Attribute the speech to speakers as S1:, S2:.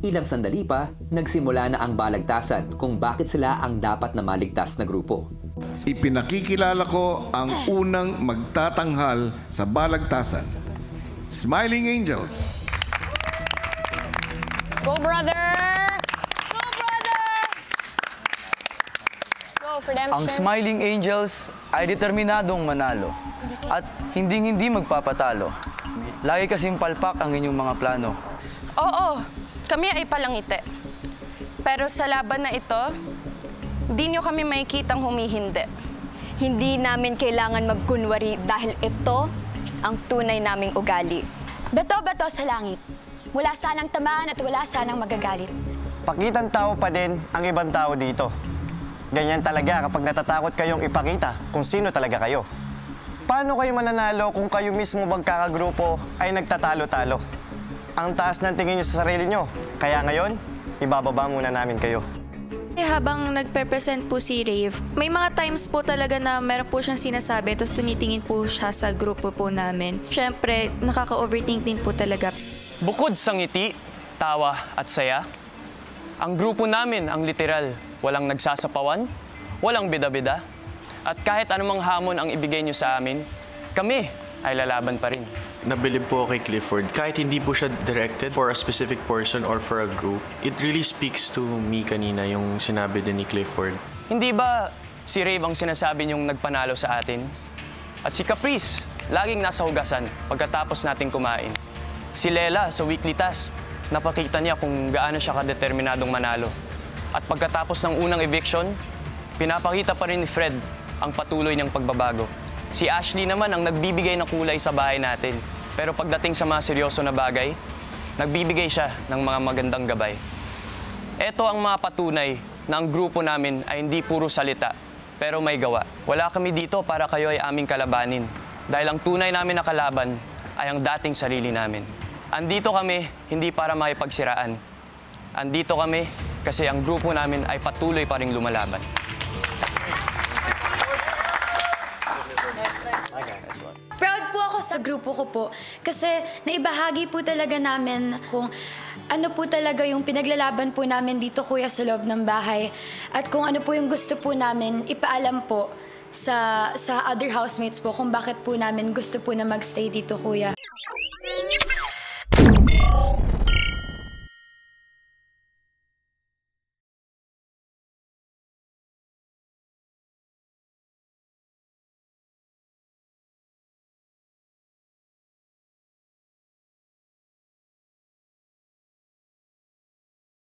S1: Ilang sandali pa, nagsimula na ang balagtasan kung bakit sila ang dapat na maligtas na grupo.
S2: Ipinakikilala ko ang unang magtatanghal sa balagtasan. Smiling Angels.
S3: Go, brother! Go, brother! Go, Redemption.
S4: Ang Smiling Angels ay determinadong manalo at hinding-hindi magpapatalo. Lagi kasing palpak ang inyong mga plano.
S3: Oo, kami ay palangiti. Pero sa laban na ito, di nyo kami makikitang humihindi.
S5: Hindi namin kailangan magkunwari dahil ito ang tunay naming ugali. Bato-bato sa langit. Wala sanang tamaan at wala sanang magagalit.
S6: Pakitang tao pa din ang ibang tao dito. Ganyan talaga kapag natatakot kayong ipakita kung sino talaga kayo. Paano kayo mananalo kung kayo mismo magkakagrupo ay nagtatalo-talo? Ang taas ng tingin nyo sa sarili nyo. Kaya ngayon, ibababa muna namin kayo.
S7: Habang nagpe-present po si Rave, may mga times po talaga na meron po siyang sinasabi tapos tumitingin po siya sa grupo po namin. Siyempre, nakaka-overthink din po talaga.
S4: Bukod sa ngiti, tawa at saya, ang grupo namin ang literal. Walang nagsasapawan, walang bida-bida. At kahit anumang hamon ang ibigay niyo sa amin, kami ay lalaban pa rin.
S8: Nabilib po ako kay Clifford. Kahit hindi po siya directed for a specific person or for a group, it really speaks to me kanina yung sinabi din ni Clifford.
S4: Hindi ba si Rave ang sinasabi niyong nagpanalo sa atin? At si Caprice, laging nasa hugasan pagkatapos nating kumain. Si Lela sa weekly task, napakita niya kung gaano siya kadeterminadong manalo. At pagkatapos ng unang eviction, pinapakita pa rin ni Fred ang patuloy niyang pagbabago. Si Ashley naman ang nagbibigay ng kulay sa bahay natin. Pero pagdating sa mga seryoso na bagay, nagbibigay siya ng mga magandang gabay. Ito ang mga patunay na ang grupo namin ay hindi puro salita, pero may gawa. Wala kami dito para kayo ay aming kalabanin. Dahil ang tunay namin na kalaban ay ang dating sarili namin. Andito kami hindi para makipagsiraan. Andito kami kasi ang grupo namin ay patuloy pa ring lumalaban.
S9: Proud po ako sa grupo ko po kasi naibahagi po talaga namin kung ano po talaga yung pinaglalaban po namin dito, kuya, sa loob ng bahay. At kung ano po yung gusto po namin, ipaalam po sa other housemates po kung bakit po namin gusto po na magstay dito, kuya.